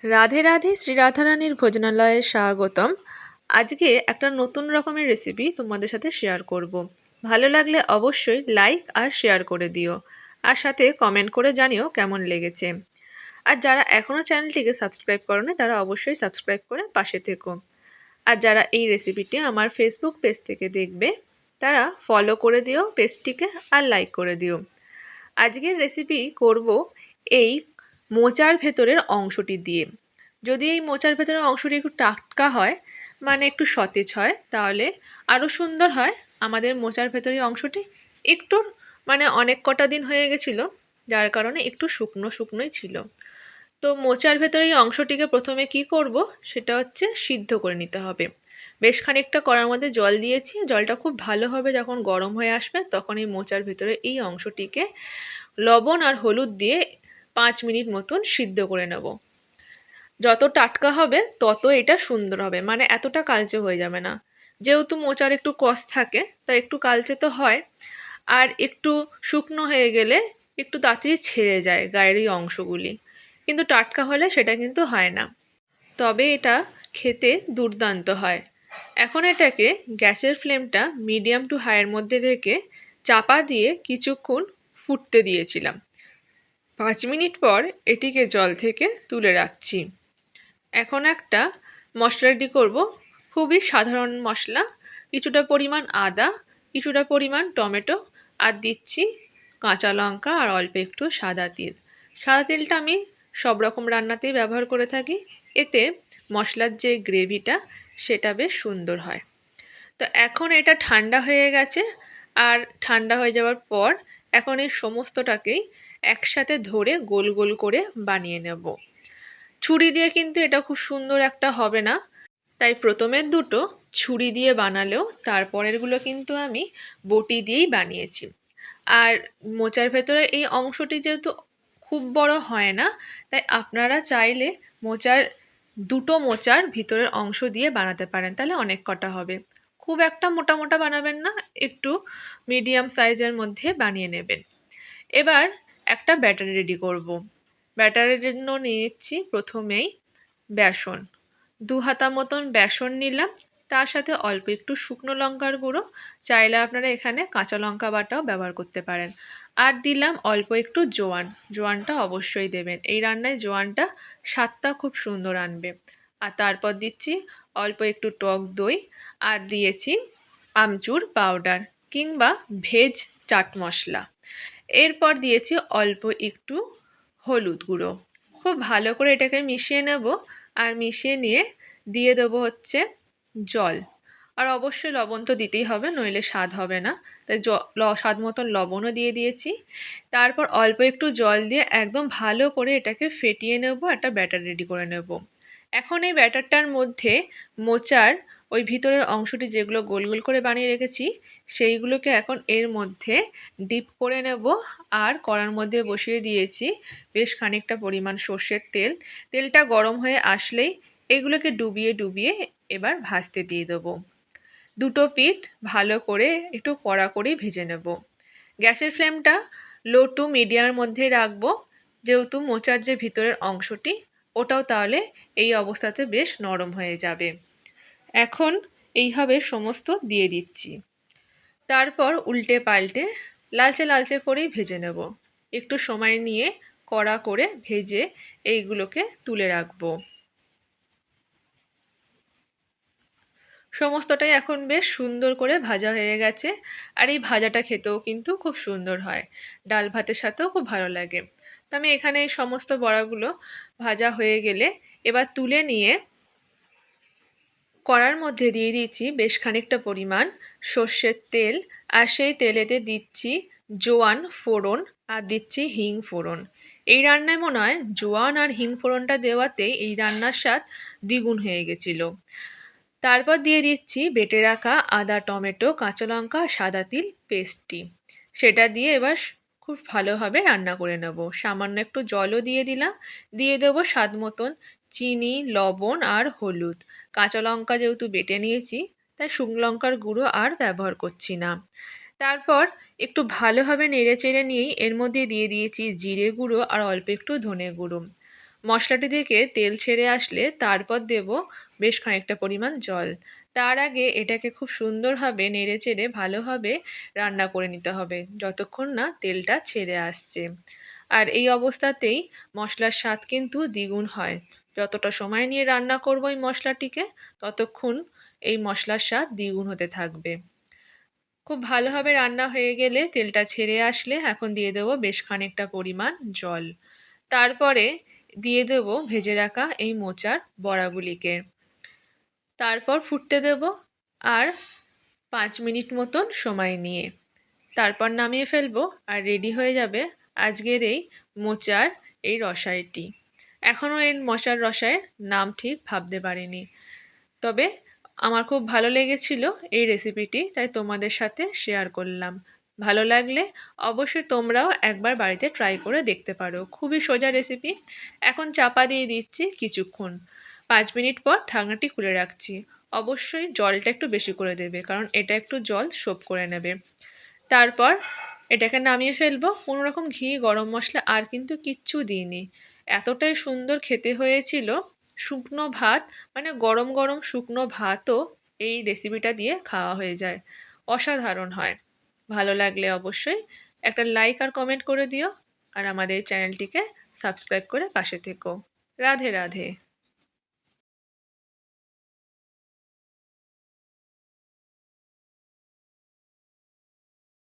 রাধে রাধে, শ্রী রাধারানীর ভোজনালয়ে স্বাগতম। আজকে একটা নতুন রকমের রেসিপি তোমাদের সাথে শেয়ার করব। ভালো লাগলে অবশ্যই লাইক আর শেয়ার করে দিও, আর সাথে কমেন্ট করে জানিও কেমন লেগেছে। আর যারা এখনও চ্যানেলটিকে সাবস্ক্রাইব করোনি তারা অবশ্যই সাবস্ক্রাইব করে পাশে থেকো। আর যারা এই রেসিপিটি আমার ফেসবুক পেজ থেকে দেখবে তারা ফলো করে দিও পেজটিকে, আর লাইক করে দিও। আজকের রেসিপি করব এই মোচার ভেতরের অংশটি দিয়ে। যদি এই মোচার ভেতরের অংশটি একটু টাটকা হয়, মানে একটু সতেজ হয়, তাহলে আরও সুন্দর হয়। আমাদের মোচার ভেতরের অংশটি একটু অনেক কটা দিন হয়ে গেছিলো, যার কারণে একটু শুকনো শুকনোই ছিল। তো মোচার ভেতরে এই অংশটিকে প্রথমে কি করব, সেটা হচ্ছে সিদ্ধ করে নিতে হবে। বেশ খানিকটা কড়ার মধ্যে জল দিয়েছি, জলটা খুব ভালোভাবে যখন গরম হয়ে আসবে তখন এই মোচার ভেতরে এই অংশটিকে লবণ আর হলুদ দিয়ে 5 মিনিট মতন সিদ্ধ করে নেব। যত টাটকা হবে তত এটা সুন্দর হবে, মানে এতটা কালচে হয়ে যাবে না। যেহেতু মোচার একটু কষ থাকে তাই একটু কালচে তো হয়, আর একটু শুকনো হয়ে গেলে একটু তাড়াতাড়ি ছেড়ে যায় গায়ের এই অংশগুলি, কিন্তু টাটকা হলে সেটা কিন্তু হয় না। তবে এটা খেতে দুর্দান্ত হয়। এখন এটাকে গ্যাসের ফ্লেমটা মিডিয়াম টু হাইয়ের মধ্যে রেখে চাপা দিয়ে কিছুক্ষণ ফুটতে দিয়েছিলাম। 5 মিনিট পর এটিকে জল থেকে তুলে রাখছি। এখন একটা মশলা রেডি করব, খুবই সাধারণ মশলা। কিছুটা পরিমাণ আদা, কিছুটা পরিমাণ টমেটো, আর দিচ্ছি কাঁচা লঙ্কা আর অল্প একটু সাদা তিল। সাদা তিলটা আমি সব রকম রান্নাতেই ব্যবহার করে থাকি, এতে মশলার যে গ্রেভিটা সেটা বেশ সুন্দর হয়। তো এখন এটা ঠান্ডা হয়ে গেছে, আর ঠান্ডা হয়ে যাওয়ার পর এখন এই সমস্তটাকেই একসাথে ধরে গোল গোল করে বানিয়ে নেব। ছুরি দিয়ে কিন্তু এটা খুব সুন্দর একটা হবে না, তাই প্রথমের দুটো ছুরি দিয়ে বানালেও তারপরেরগুলো কিন্তু আমি বটি দিয়েই বানিয়েছি। আর মোচার ভেতরে এই অংশটি যেহেতু খুব বড় হয় না, তাই আপনারা চাইলে দুটো মোচার ভিতরের অংশ দিয়ে বানাতে পারেন, তাহলে অনেক কটা হবে। খুব একটা মোটা মোটা বানাবেন না, একটু মিডিয়াম সাইজের মধ্যে বানিয়ে নেবেন। এবার একটা ব্যাটার রেডি করব। ব্যাটারের জন্য নিয়ে নিচ্ছি প্রথমেই বেসন। 2 হাতা মতন বেসন নিলাম, তার সাথে অল্প একটু শুকনো লঙ্কার গুঁড়ো, চাইলে আপনারা এখানে কাঁচা লঙ্কা বাটাও ব্যবহার করতে পারেন। আর দিলাম অল্প একটু জোয়ান। জোয়ানটা অবশ্যই দেবেন, এই রান্নায় জোয়ানটা স্বাদটা খুব সুন্দর আনবে। আর তারপর দিচ্ছি অল্প একটু টক দই, আর দিয়েছি আমচুর পাউডার কিংবা ভেজ চাট মশলা। এরপর দিয়েছি অল্প একটু হলুদ গুঁড়ো। খুব ভালো করে এটাকে মিশিয়ে নেব, আর মিশিয়ে নিয়ে দিয়ে দেবো হচ্ছে জল। আর অবশ্যই লবণ তো দিতেই হবে, নইলে স্বাদ হবে না, তাই স্বাদ মতন লবণও দিয়ে দিয়েছি। তারপর অল্প একটু জল দিয়ে একদম ভালো করে এটাকে ফেটিয়ে নেব, একটা ব্যাটার রেডি করে নেব। এখন এই ব্যাটারটার মধ্যে মোচার ওই ভিতরের অংশটি যেগুলো গোল গোল করে বানিয়ে রেখেছি সেইগুলোকে এখন এর মধ্যে ডিপ করে নেব। আর কড়ার মধ্যে বসিয়ে দিয়েছি বেশ খানিকটা পরিমাণ সর্ষের তেল। তেলটা গরম হয়ে আসলেই এগুলোকে ডুবিয়ে ডুবিয়ে এবার ভাজতে দিয়ে দেবো। দুটো পিঠ ভালো করে একটু কড়া করেই ভেজে নেব। গ্যাসের ফ্লেমটা লো টু মিডিয়ামের মধ্যে রাখবো, যেহেতু মোচার যে ভিতরের অংশটি ওটাও তাহলে এই অবস্থাতে বেশ নরম হয়ে যাবে। এখন এইভাবে সমস্ত দিয়ে দিচ্ছি, তারপর উল্টে পাল্টে লালচে লালচে করেই ভেজে নেব। একটু সময় নিয়ে কড়া করে ভেজে এইগুলোকে তুলে রাখবো। সমস্তটাই এখন বেশ সুন্দর করে ভাজা হয়ে গেছে, আর এই ভাজাটা খেতেও কিন্তু খুব সুন্দর হয়, ডাল ভাতের সাথেও খুব ভালো লাগে। তো আমি এখানে এই সমস্ত বড়াগুলো ভাজা হয়ে গেলে এবার তুলে নিয়ে কড়ার মধ্যে দিয়ে দিচ্ছি বেশ খানিকটা পরিমাণ সর্ষের তেল, আর সেই তেলেতে দিচ্ছি জোয়ান ফোড়ন, আর দিচ্ছি হিং ফোড়ন। এই রান্নায় মনে হয় জোয়ান আর হিং ফোড়নটা দেওয়াতেই এই রান্নার স্বাদ দ্বিগুণ হয়ে গেছিলো। তারপর দিয়ে দিচ্ছি বেটে রাখা আদা টমেটো কাঁচা লঙ্কা সাদা তিল পেস্টটি। সেটা দিয়ে এবার খুব ভালোভাবে রান্না করে নেব। সামান্য একটু জলও দিয়ে দিলাম, দিয়ে দেবো স্বাদ মতন চিনি লবণ আর হলুদ। কাঁচা লঙ্কা যেহেতু বেটে নিয়েছি তাই শুকনো লঙ্কার গুঁড়ো আর ব্যবহার করছি না। তারপর একটু ভালোভাবে নেড়ে চেড়ে নিয়েই এর মধ্যে দিয়ে দিয়েছি জিরে গুঁড়ো আর অল্প একটু ধনে গুঁড়ো। মশলাটি থেকে তেল ছেড়ে আসলে তারপর দেব বেশ খানিকটা পরিমাণ জল। তার আগে এটাকে খুব সুন্দরভাবে নেড়েচেড়ে ভালোভাবে রান্না করে নিতে হবে যতক্ষণ না তেলটা ছেড়ে আসছে। আর এই অবস্থাতেই মশলার স্বাদ কিন্তু দ্বিগুণ হয়। যতটা সময় নিয়ে রান্না করব এই মশলাটিকে, ততক্ষণ এই মশলার স্বাদ দ্বিগুণ হতে থাকবে। খুব ভালোভাবে রান্না হয়ে গেলে তেলটা ছেড়ে আসলে এখন দিয়ে দেবো বেশ খানিকটা পরিমাণ জল। তারপরে দিয়ে দেবো ভেজে রাখা এই মোচার বড়াগুলিকে। তারপর ফুটতে দেব আর 5 মিনিট মতন সময় নিয়ে। তারপর নামিয়ে ফেলবো আর রেডি হয়ে যাবে আজকের এই মোচার এই রসায়টি। এখনও এই মোচার রসায়ের নাম ঠিক ভাবতে পারিনি, তবে আমার খুব ভালো লেগেছিল এই রেসিপিটি, তাই তোমাদের সাথে শেয়ার করলাম। ভালো লাগলে অবশ্যই তোমরাও একবার বাড়িতে ট্রাই করে দেখতে পারো। খুবই সোজা রেসিপি। এখন চাপা দিয়ে দিচ্ছি কিছুক্ষণ, 5 মিনিট পর ঢাকনাটি খুলে রাখছি। অবশ্যই জলটা একটু বেশি করে দেবে, কারণ এটা একটু জল সোপ করে নেবে। তারপর এটাকে নামিয়ে ফেলবো। কোনো রকম ঘি, গরম মশলা আর কিন্তু কিচ্ছু দিইনি। এতটাই সুন্দর খেতে হয়েছিল। শুকনো ভাত, মানে গরম গরম শুকনো ভাতও এই রেসিপিটা দিয়ে খাওয়া হয়ে যায়। অসাধারণ হয়। ভালো লাগলে অবশ্যই একটা লাইক আর কমেন্ট করে দিও, আর আমাদের চ্যানেলটিকে সাবস্ক্রাইব করে পাশে থেকো। রাধে রাধে।